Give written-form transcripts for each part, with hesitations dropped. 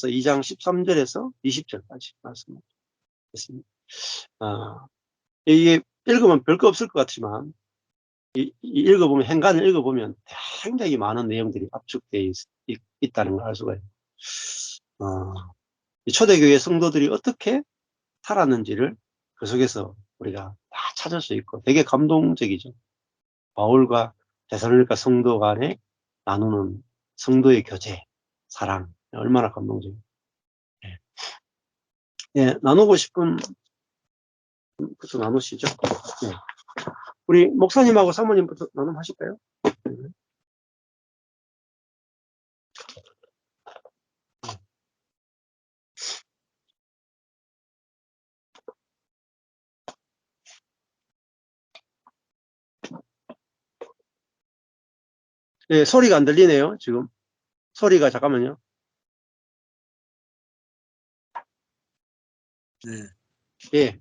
2장 13절에서 20절까지 말씀했습니다. 이게 읽으면 별거 없을 것 같지만 읽어보면 행간을 읽어보면 굉장히 많은 내용들이 압축되어 있다는 걸 알 수가 있어요. 이 초대교회 성도들이 어떻게 살았는지를 그 속에서 우리가 다 찾을 수 있고 되게 감동적이죠. 바울과 데살로니가 성도 간에 나누는 성도의 교제, 사랑, 얼마나 감동적이에요. 예. 예, 나누고 싶은 것도 나누시죠. 예. 우리 목사님하고 사모님부터 나눔하실까요? 예, 소리가 안 들리네요, 지금. 소리가, 잠깐만요. 네. 예,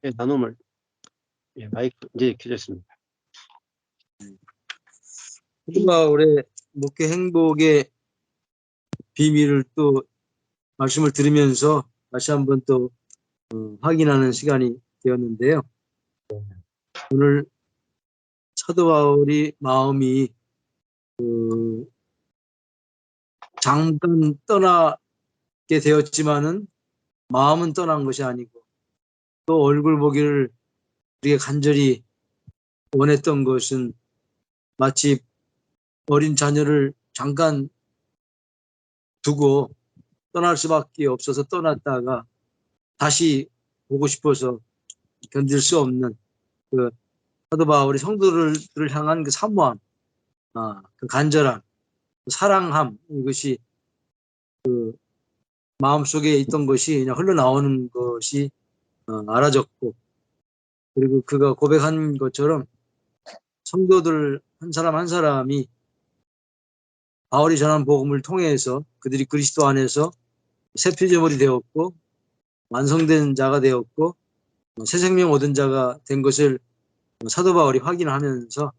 예, 나눔을. 예, 마이크 이제 켜졌습니다. 사도바울의 목회 행복의 비밀을 또 말씀을 들으면서 다시 한번 또 확인하는 시간이 되었는데요. 오늘 사도 바울이 마음이 잠깐 떠나게 되었지만은 마음은 떠난 것이 아니고 또 얼굴 보기를 우리가 간절히 원했던 것은 마치 어린 자녀를 잠깐 두고 떠날 수밖에 없어서 떠났다가 다시 보고 싶어서 견딜 수 없는 그 사도 바울이 성도들을 향한 그 사모함, 그 간절함, 그 사랑함, 이것이 마음속에 있던 것이 그냥 흘러나오는 것이 알아졌고, 그리고 그가 고백한 것처럼 성도들 한 사람 한 사람이 바울이 전한 복음을 통해서 그들이 그리스도 안에서 새 피조물이 되었고 완성된 자가 되었고 새 생명 얻은 자가 된 것을 사도 바울이 확인하면서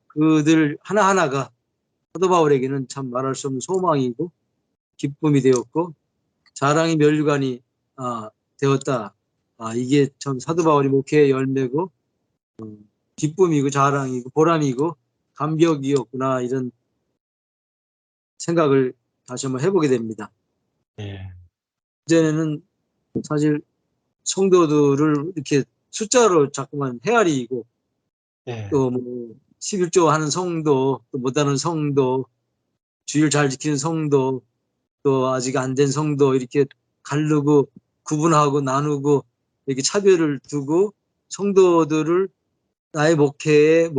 그들 하나하나가 사도 바울에게는 참 말할 수 없는 소망이고 기쁨이 되었고 자랑이 면류관이 되었다. 이게 참 사도 바울이 목회의 열매고 기쁨이고 자랑이고 보람이고 감격이었구나, 이런 생각을 다시 한번 해보게 됩니다. 예. 이전에는 사실 성도들을 이렇게 숫자로 자꾸만 헤아리고 예. 또 뭐 11조 하는 성도, 또 못하는 성도, 주일 잘 지키는 성도, 또 아직 안 된 성도, 이렇게 가르고 구분하고 나누고 이렇게 차별을 두고 성도들을 나의 목회의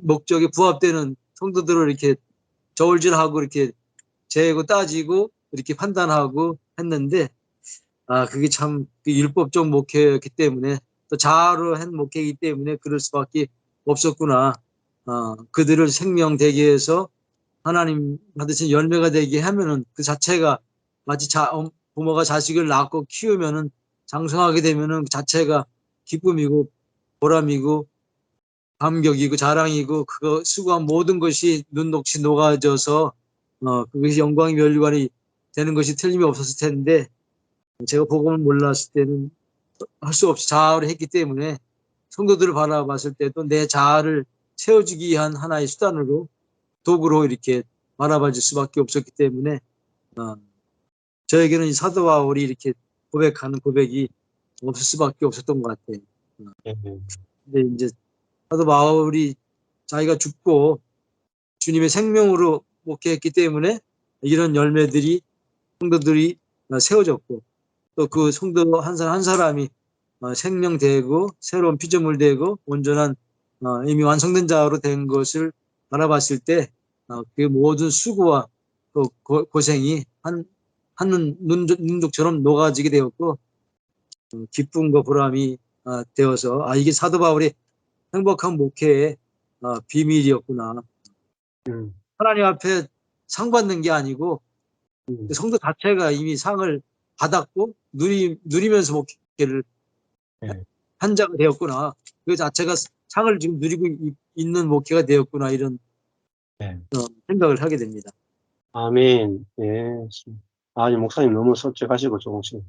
목적에 부합되는 성도들을 이렇게 저울질하고 이렇게 재고 따지고 이렇게 판단하고 했는데, 그게 참 율법적 목회였기 때문에 또 자아로 한 목회이기 때문에 그럴 수밖에 없었구나. 그들을 생명되게 해서 하나님 받으신 열매가 되게 하면은 그 자체가 마치 부모가 자식을 낳고 키우면은 장성하게 되면은 그 자체가 기쁨이고 보람이고 감격이고 자랑이고 그거 수고한 모든 것이 눈녹이 녹아져서 그것이 영광의 면류관이 되는 것이 틀림이 없었을 텐데, 제가 복음을 몰랐을 때는 할 수 없이 자아를 했기 때문에 성도들을 바라봤을 때도 내 자아를 채워주기 위한 하나의 수단으로, 도구로 이렇게 바라봐질 수밖에 없었기 때문에 저에게는 이 사도 바울이 이렇게 고백하는 고백이 없을 수밖에 없었던 것 같아요. 예. 근데 이제 사도 바울이 자기가 죽고 주님의 생명으로 목회했기 때문에 이런 열매들이 성도들이 세워졌고 또 그 성도 한 사람 한 사람이 생명되고 새로운 피조물 되고 온전한 이미 완성된 자로 된 것을 바라봤을 때 그 모든 수고와 또 고생이 한 눈독처럼 녹아지게 되었고 기쁨과 보람이 되어서 이게 사도 바울의 행복한 목회의 비밀이었구나. 하나님 앞에 상 받는 게 아니고 그 성도 자체가 이미 상을 받았고 누리면서 목회를 예. 한 자가 되었구나. 그 자체가 상을 지금 누리고 있는 목회가 되었구나, 이런 예. 생각을 하게 됩니다. 아멘. 예. 아니, 목사님 너무 솔직하시고 좋으시고.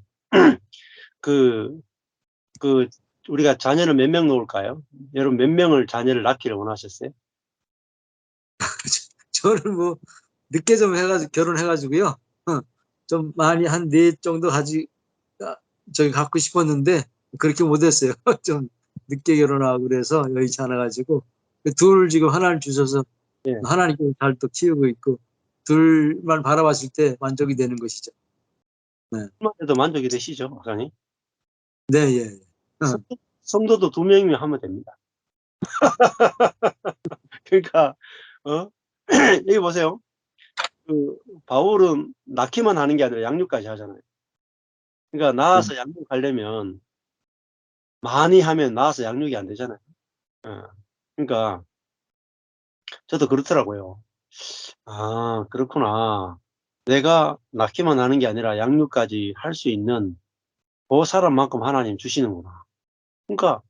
그, 그, 우리가 자녀를 몇 명 놓을까요? 여러분 몇 명을 자녀를 낳기를 원하셨어요? 저는 뭐 늦게 좀 해가지고 결혼해가지고요. 좀 많이 한 넷 정도 아, 저기 갖고 싶었는데 그렇게 못했어요. 좀 늦게 결혼하고 그래서 여의치 않아가지고 둘 지금 하나를 주셔서 예. 하나님께서 잘 또 키우고 있고 둘만 바라봤을 때 만족이 되는 것이죠. 네, 그만 해도 만족이 되시죠, 목사님? 네, 예. 예. 성도도 2명이면 하면 됩니다. 그러니까, 어? 여기 보세요. 그, 바울은 낳기만 하는 게 아니라 양육까지 하잖아요. 그러니까 네. 낳아서 양육하려면 많이 하면 낳아서 양육이 안 되잖아요. 어. 그러니까 저도 그렇더라고요. 아, 그렇구나. 내가 낳기만 하는 게 아니라 양육까지 할 수 있는 그 사람만큼 하나님 주시는구나. 그러니까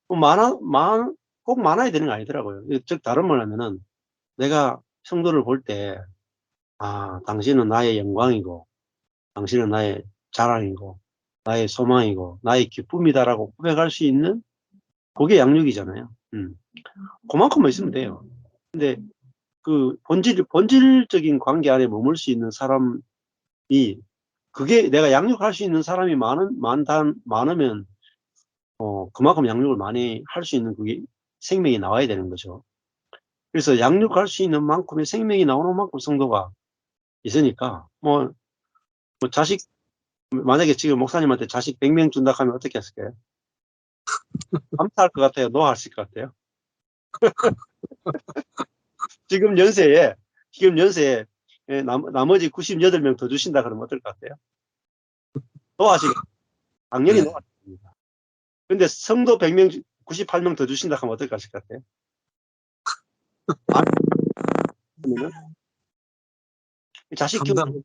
뭐 꼭 많아야 되는 거 아니더라고요. 즉 다른 말 하면은 내가 성도를 볼 때, 아, 당신은 나의 영광이고 당신은 나의 자랑이고 나의 소망이고 나의 기쁨이다라고 고백할 수 있는 그게 양육이잖아요. 그만큼만 있으면 돼요. 근데 그 본질적인 관계 안에 머물 수 있는 사람이, 그게 내가 양육할 수 있는 사람이 많으면 그만큼 양육을 많이 할 수 있는 그게 생명이 나와야 되는 거죠. 그래서 양육할 수 있는 만큼의 생명이 나오는 만큼 성도가 있으니까 뭐 자식, 만약에 지금 목사님한테 자식 100명 준다 하면 어떻게 했을까요? 감사할 것 같아요? 노하실 것 같아요? 지금 연세에 나머지 98명 더 주신다 그러면 어떨 것 같아요? 노하시겠 당연히 네. 노하십니다. 근데 성도 100명 98명 더 주신다 하면 어떨 것 같아요? 아니면 자식 키우는 감당.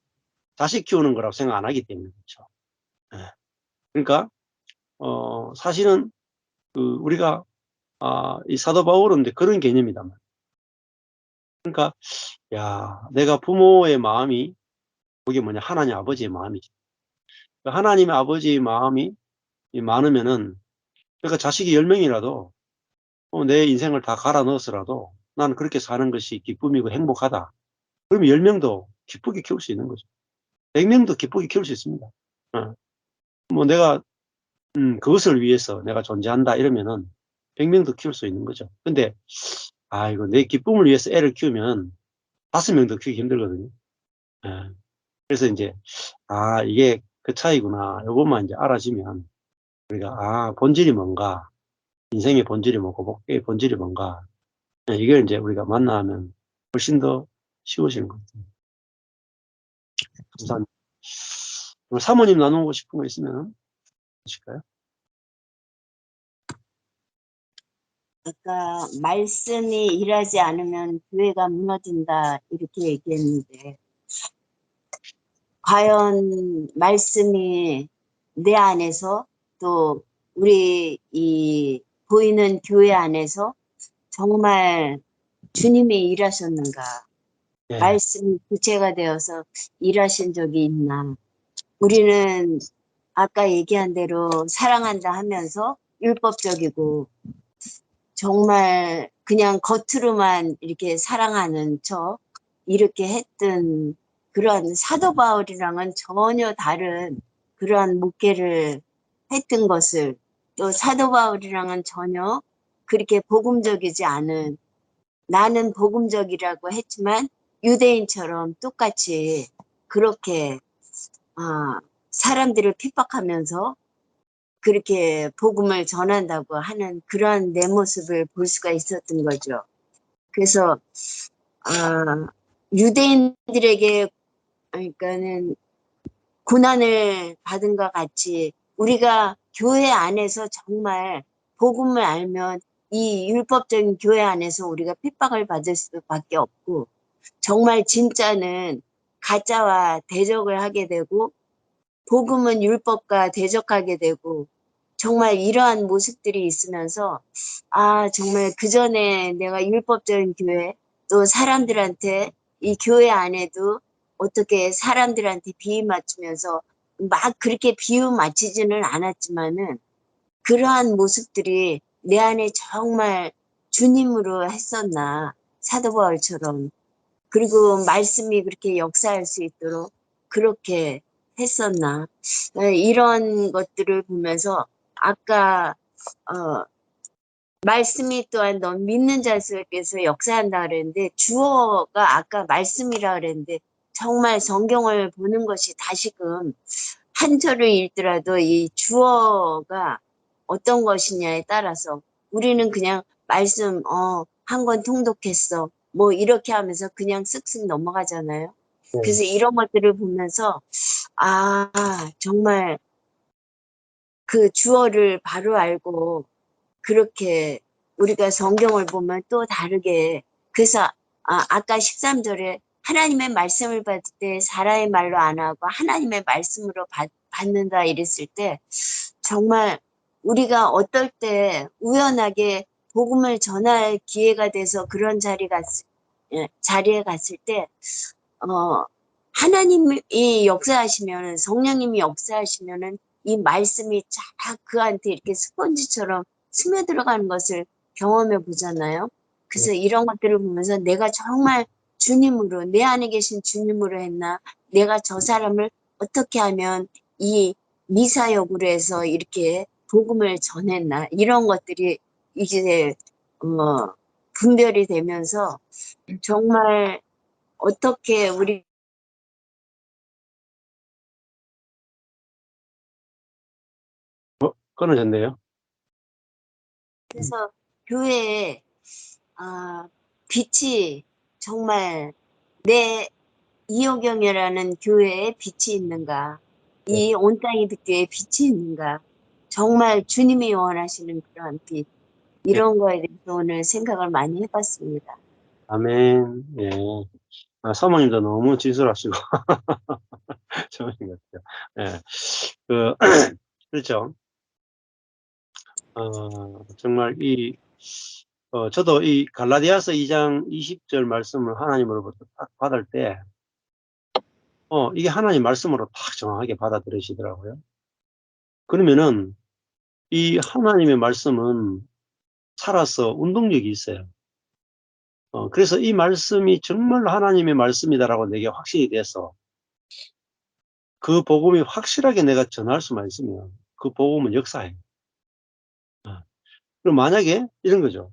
자식 키우는 거라고 생각 안 하기 때문에 그렇죠. 예. 그러니까 사실은 우리가 이 사도 바울은 그런 개념이다. 그러니까 야, 내가 부모의 마음이 그게 뭐냐, 하나님 아버지의 마음이지. 하나님의 아버지의 마음이 많으면은, 그러니까 자식이 10명이라도 내 인생을 다 갈아 넣어서라도 나는 그렇게 사는 것이 기쁨이고 행복하다. 그러면 10명도 기쁘게 키울 수 있는 거죠. 100명도 기쁘게 키울 수 있습니다. 뭐 내가 그것을 위해서 내가 존재한다 이러면은 100명도 키울 수 있는 거죠. 근데 이거 내 기쁨을 위해서 애를 키우면 5명도 키우기 힘들거든요. 예. 그래서 이제 이게 그 차이구나. 요것만 이제 알아지면 우리가 본질이 뭔가, 인생의 본질이 뭐고 목표의 본질이 뭔가, 이걸 이제 우리가 만나면 훨씬 더 쉬워지는 것 같아요. 감사합니다. 그럼 사모님 나누고 싶은 거 있으면 하실까요? 아까 말씀이 일하지 않으면 교회가 무너진다 이렇게 얘기했는데 과연 말씀이 내 안에서 또 우리 이 보이는 교회 안에서 정말 주님이 일하셨는가? 예. 말씀이 구체가 되어서 일하신 적이 있나? 우리는 아까 얘기한 대로 사랑한다 하면서 율법적이고 정말 그냥 겉으로만 이렇게 사랑하는 척 이렇게 했던 그런 사도 바울이랑은 전혀 다른 그러한 목회를 했던 것을 또 사도 바울이랑은 전혀 그렇게 복음적이지 않은 나는 복음적이라고 했지만 유대인처럼 똑같이 그렇게 사람들을 핍박하면서 그렇게 복음을 전한다고 하는 그런 내 모습을 볼 수가 있었던 거죠. 그래서 유대인들에게 그러니까는 고난을 받은 것 같이 우리가 교회 안에서 정말 복음을 알면 이 율법적인 교회 안에서 우리가 핍박을 받을 수밖에 없고 정말 진짜는 가짜와 대적을 하게 되고 복음은 율법과 대적하게 되고 정말 이러한 모습들이 있으면서 정말 그전에 내가 율법적인 교회 또 사람들한테 이 교회 안에도 어떻게 사람들한테 비유 맞추면서 막 그렇게 비유 맞히지는 않았지만은 그러한 모습들이 내 안에 정말 주님으로 했었나, 사도 바울처럼. 그리고 말씀이 그렇게 역사할 수 있도록 그렇게 했었나. 이런 것들을 보면서 아까 말씀이 또한 넌 믿는 자 속에서 역사한다 그랬는데, 주어가 아까 말씀이라 그랬는데, 정말 성경을 보는 것이 다시금 한 절을 읽더라도 이 주어가 어떤 것이냐에 따라서 우리는 그냥 말씀 한 권 통독했어 뭐 이렇게 하면서 그냥 쓱쓱 넘어가잖아요. 네. 그래서 이런 것들을 보면서 아 정말 그 주어를 바로 알고 그렇게 우리가 성경을 보면 또 다르게, 그래서 아까 13절에 하나님의 말씀을 받을 때 사람의 말로 안 하고 하나님의 말씀으로 받는다 이랬을 때 정말 우리가 어떨 때 우연하게 복음을 전할 기회가 돼서 그런 자리에 갔을 때 하나님이 역사하시면은, 성령님이 역사하시면은 이 말씀이 쫙 그한테 이렇게 스펀지처럼 스며들어가는 것을 경험해 보잖아요. 그래서 이런 것들을 보면서 내가 정말 주님으로, 내 안에 계신 주님으로 했나, 내가 저 사람을 어떻게 하면 이 미사역으로 해서 이렇게 복음을 전했나, 이런 것들이 이제 분별이 되면서 정말 어떻게 우리 끊어졌네요. 그래서 교회에 빛이 정말 내 이호경이라는 교회에 빛이 있는가, 이 온 땅의 빛교회에 빛이 있는가, 정말 주님이 원하시는 그러한 빛, 예. 이런 거에 대해서 오늘 생각을 많이 해봤습니다. 아멘. 예. 사모님도 너무 진솔하시고 좋으신 것 같아요. 예. 그렇죠. 정말 저도 이 갈라디아서 2장 20절 말씀을 하나님으로부터 딱 받을 때, 이게 하나님 말씀으로 딱 정확하게 받아들이시더라고요. 그러면은 이 하나님의 말씀은 살아서 운동력이 있어요. 그래서 이 말씀이 정말 하나님의 말씀이다라고 내게 확신이 돼서 그 복음이 확실하게 내가 전할 수만 있으면 그 복음은 역사해요. 그럼 만약에 이런 거죠.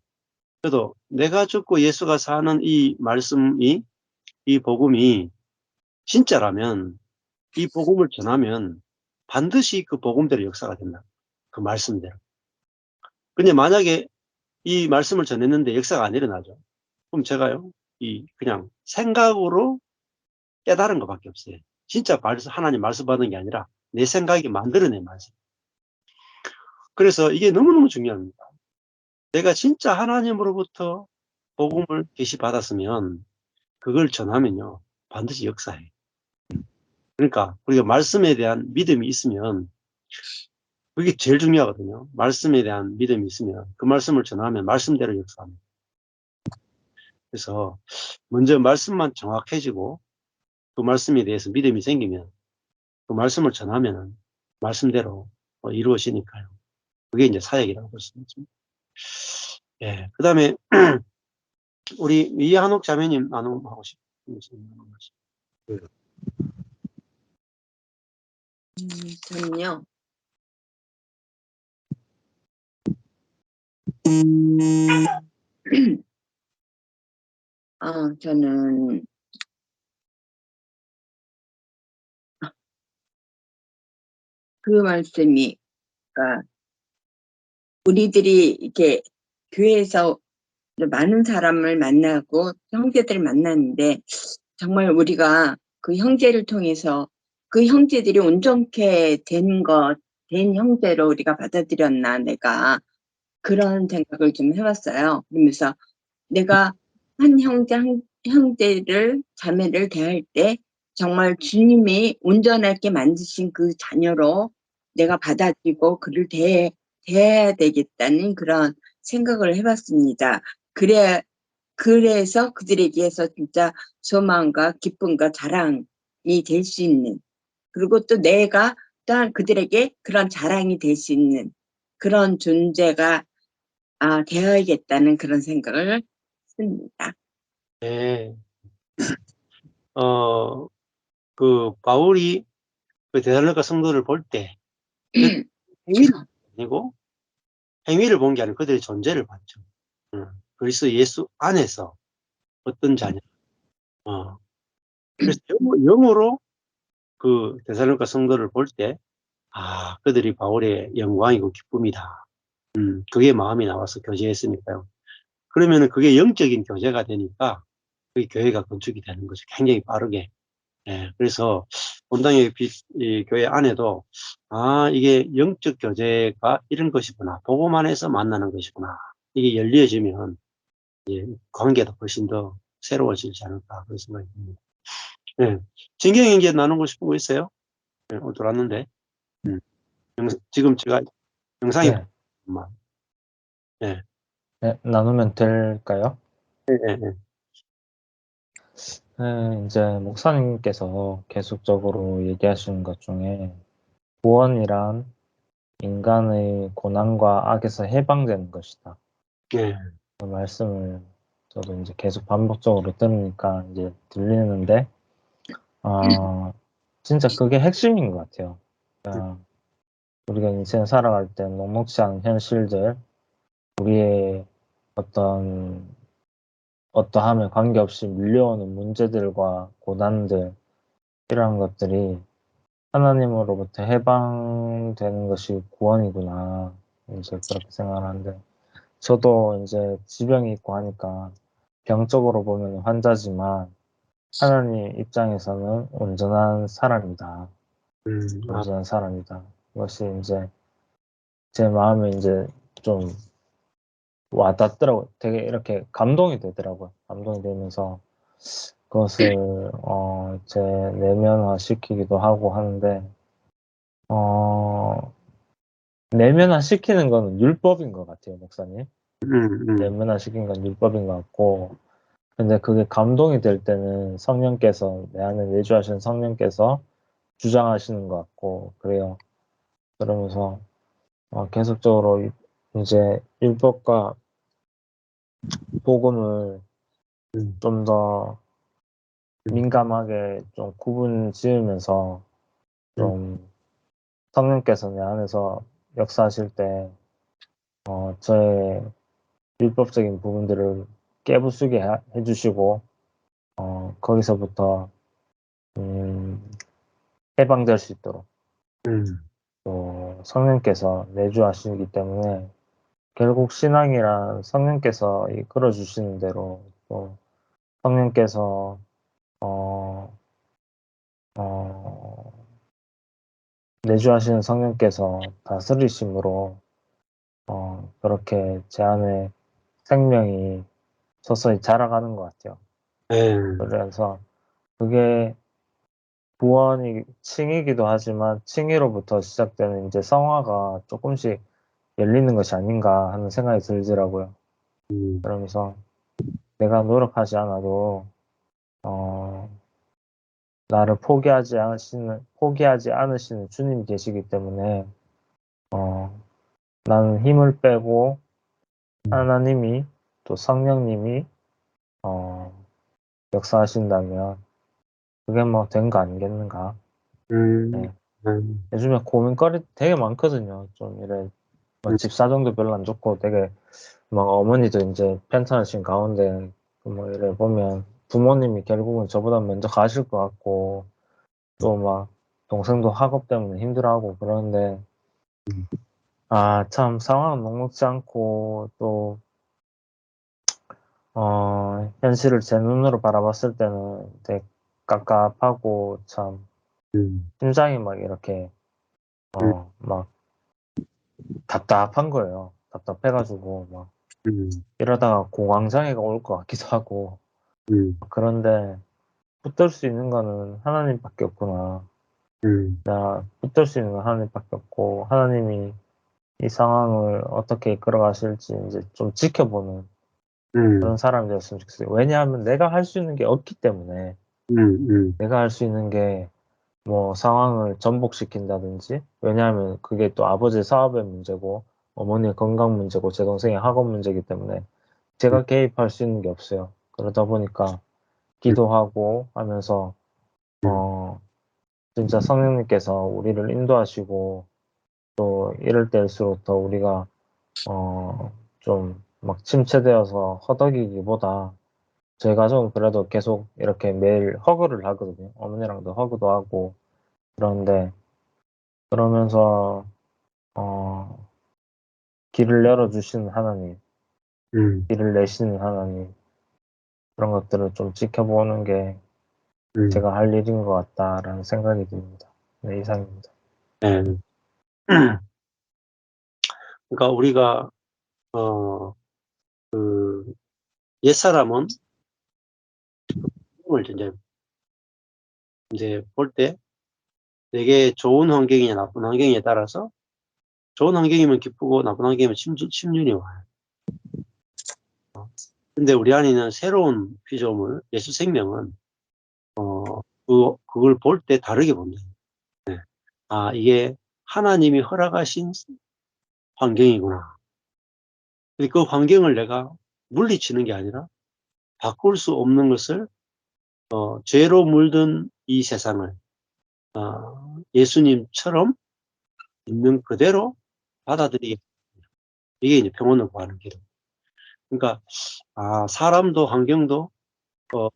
그래도 내가 죽고 예수가 사는 이 말씀이, 이 복음이 진짜라면, 이 복음을 전하면 반드시 그 복음대로 역사가 된다. 그 말씀대로. 근데 만약에 이 말씀을 전했는데 역사가 안 일어나죠. 그럼 제가요, 그냥 생각으로 깨달은 것밖에 없어요. 진짜 하나님 말씀 받은 게 아니라 내 생각이 만들어낸 말씀. 그래서 이게 너무너무 중요합니다. 내가 진짜 하나님으로부터 복음을 계시받았으면 그걸 전하면요, 반드시 역사해. 그러니까 우리가 말씀에 대한 믿음이 있으면 그게 제일 중요하거든요. 말씀에 대한 믿음이 있으면 그 말씀을 전하면 말씀대로 역사합니다. 그래서 먼저 말씀만 정확해지고 그 말씀에 대해서 믿음이 생기면 그 말씀을 전하면은 말씀대로 이루어지니까요. 그게 이제 사역이라고 볼 수 있습니다. 예. 그 다음에 우리 이한옥 자매님 나눔하고 싶으신 말씀. 저는요, 저는 그 말씀이, 그러니까 우리들이 이렇게 교회에서 많은 사람을 만나고 형제들을 만났는데 정말 우리가 그 형제를 통해서 그 형제들이 온전케 된 형제로 우리가 받아들였나, 내가 그런 생각을 좀 해봤어요. 그러면서 내가 한 형제를, 자매를 대할 때 정말 주님이 온전하게 만드신 그 자녀로 내가 받아들이고 그를 대해야 되겠다는 그런 생각을 해봤습니다. 그래서 그들에게서 진짜 소망과 기쁨과 자랑, 될 수 있는, 그리고 또 내가 또한 그들에게 그런 자랑이 될 수 있는 그런 존재가 되어야겠다는 그런 생각을 했습니다. 네. 그 바울이 그 데살로니가 성도를 볼 때 행위를 아니고 행위를 본 게 아니고 그들의 존재를 봤죠. 그리스도 예수 안에서 어떤 자냐. 그래서 영으로 그 데살로니가 성도를 볼 때, 그들이 바울의 영광이고 기쁨이다. 그게 마음이 나와서 교제했으니까요. 그러면은 그게 영적인 교제가 되니까 그 교회가 건축이 되는 거죠. 굉장히 빠르게. 예, 그래서 본당의 이 교회 안에도 이게 영적 교제가 이런 것이구나. 보고만 해서 만나는 것이구나. 이게 열려지면 관계도 훨씬 더 새로워지지 않을까 그런 생각이 듭니다. 예. 진경에게 나누고 싶은 거 있어요? 예, 오늘 들어왔는데. 음. 지금 제가 영상이 네, 보이지만. 예. 네, 나누면 될까요? 예, 예, 예. 네, 이제 목사님께서 계속적으로 얘기하시는 것 중에 구원이란 인간의 고난과 악에서 해방되는 것이다. 예. 그 말씀을 저도 이제 계속 반복적으로 들으니까 이제 들리는데, 진짜 그게 핵심인 것 같아요. 우리가 인생 살아갈 때 녹록지 않은 현실들, 우리의 어떠함에 관계없이 밀려오는 문제들과 고난들, 이러한 것들이 하나님으로부터 해방되는 것이 구원이구나. 이제 그렇게 생각하는데, 저도 이제 지병이 있고 하니까 병적으로 보면 환자지만 하나님 입장에서는 온전한 사람이다. 온전한 사람이다. 그것이 이제 제 마음에 이제 좀 와닿더라고요. 되게 이렇게 감동이 되더라고요. 감동이 되면서 그것을 제 내면화 시키기도 하고 하는데, 내면화 시키는 건 율법인 것 같아요, 목사님. 내면화 시키는 건 율법인 것 같고, 근데 그게 감동이 될 때는 성령께서, 내 안에 내주하신 성령께서 주장하시는 것 같고, 그래요. 그러면서 계속적으로 이제 율법과 복음을 좀 더 민감하게 좀 구분 지으면서 좀 성령께서 내 안에서 역사하실 때 저의 율법적인 부분들을 깨부수게 해주시고 거기서부터 해방될 수 있도록 또 성령께서 내주하시기 때문에 결국 신앙이란 성령께서 이끌어 주시는 대로 또 성령께서 어, 내주하시는 성령께서 다스리심으로 그렇게 제 안에 생명이 서서히 자라가는 것 같아요. 예. 그래서 그게 구원이 칭이기도 하지만 칭의로부터 시작되는 이제 성화가 조금씩 열리는 것이 아닌가 하는 생각이 들더라고요. 그러면서 내가 노력하지 않아도 나를 포기하지 않으시는 주님이 계시기 때문에 나는 힘을 빼고 하나님이 또 성령님이 역사하신다면 그게 뭐 된 거 아니겠는가. 네. 요즘에 고민거리 되게 많거든요. 좀 이래 뭐 집사정도 별로 안 좋고 되게 막 어머니도 이제 편찮으신 가운데 뭐 이래 보면 부모님이 결국은 저보다 먼저 가실 것 같고 또 막 동생도 학업 때문에 힘들어하고 그러는데 참 상황은 녹록지 않고 또 현실을 제 눈으로 바라봤을 때는 되게 깝깝하고 참 심장이 막 이렇게 막 답답한 거예요. 답답해 가지고 막 이러다가 공황장애가 올 것 같기도 하고 그런데 붙들 수 있는 거는 하나님밖에 없구나. 나 붙들 수 있는 건 하나님밖에 없고 하나님이 이 상황을 어떻게 이끌어 가실지 이제 좀 지켜보는 그런 사람이 되었으면 좋겠어요. 왜냐하면 내가 할 수 있는 게 없기 때문에 내가 할 수 있는 게 뭐 상황을 전복시킨다든지, 왜냐하면 그게 또 아버지의 사업의 문제고 어머니의 건강 문제고 제 동생의 학업 문제이기 때문에 제가 개입할 수 있는 게 없어요. 그러다 보니까 기도하고 하면서 진짜 성령님께서 우리를 인도하시고 또 이럴 때일수록 더 우리가 좀 막 침체되어서 허덕이기보다 저희 가족은 그래도 계속 이렇게 매일 허그를 하거든요. 어머니랑도 허그도 하고 그런데 그러면서 길을 열어주시는 하나님, 길을 내시는 하나님, 그런 것들을 좀 지켜보는 게 제가 할 일인 것 같다라는 생각이 듭니다. 네, 이상입니다. 네. 그러니까 우리가 그 옛사람은 을 이제 볼 때 되게 좋은 환경이냐 나쁜 환경에 따라서 좋은 환경이면 기쁘고 나쁜 환경이면 침륜이 와요. 근데 우리 안에는 새로운 피조물 예수 생명은 그걸 볼 때 다르게 봅니다. 네. 아, 이게 하나님이 허락하신 환경이구나. 그 환경을 내가 물리치는 게 아니라 바꿀 수 없는 것을 죄로 물든 이 세상을 예수님처럼 있는 그대로 받아들이게. 이게 이제 평온을 구하는 길. 그러니까 사람도 환경도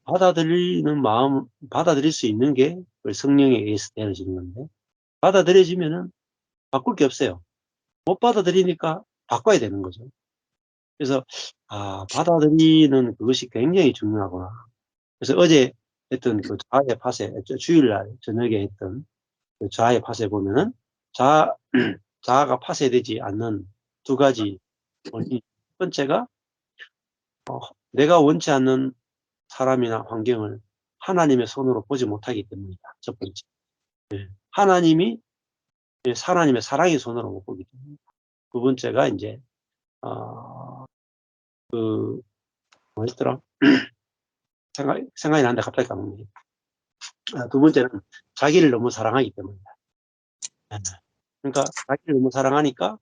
받아들이는 마음, 받아들일 수 있는 게 성령에 의해서 되어지는 건데, 받아들여지면은 바꿀 게 없어요. 못 받아들이니까 바꿔야 되는 거죠. 그래서 받아들이는 그것이 굉장히 중요하구나. 그래서 어제 했던 그 자아의 파쇄, 주일날 저녁에 했던 그 자아의 파쇄 보면은 자아가 파쇄되지 않는 두 가지 원인. 첫 번째가 내가 원치 않는 사람이나 환경을 하나님의 손으로 보지 못하기 때문이다. 첫 번째. 하나님이 하나님의 사랑의 손으로 못 보기 때문에. 두 번째가 이제 뭐였더라? 생각이 나는데 갑자기 까먹네. 두 번째는 자기를 너무 사랑하기 때문이다. 그러니까 자기를 너무 사랑하니까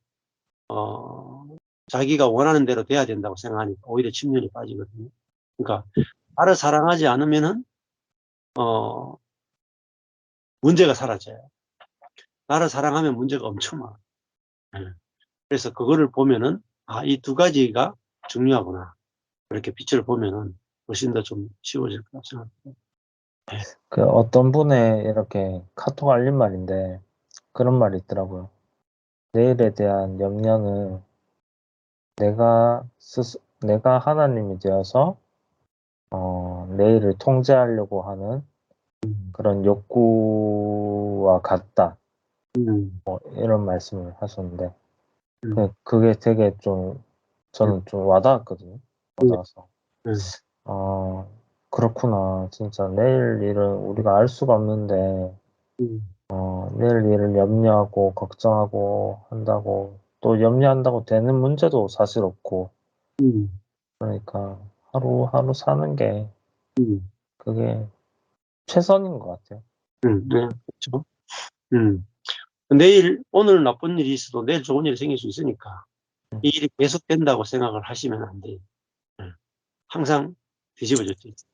자기가 원하는 대로 돼야 된다고 생각하니까 오히려 침륜이 빠지거든요. 그러니까 나를 사랑하지 않으면은 문제가 사라져요. 나를 사랑하면 문제가 엄청 많아. 그래서 그거를 보면은 이 두 가지가 중요하구나. 이렇게 빛을 보면은 훨씬 더 좀 쉬워질 거라고 생각합니다. 그 어떤 분의 이렇게 카톡 알림 말인데 그런 말이 있더라고요. 내일에 대한 염려는 내가 하나님이 되어서 내일을 통제하려고 하는 그런 욕구와 같다. 이런 말씀을 하셨는데 그게 되게 좀 저는 좀 와닿았거든요. 와닿아서 그렇구나. 진짜 내일 일은 우리가 알 수가 없는데 내일 일을 염려하고 걱정하고 한다고 또 염려한다고 되는 문제도 사실 없고 그러니까 하루하루 사는 게 그게 최선인 것 같아요. 네, 그렇죠. 오늘 나쁜 일이 있어도 내일 좋은 일이 생길 수 있으니까 이 일이 계속된다고 생각을 하시면 안 돼요. 항상 뒤집어질 수 있어요.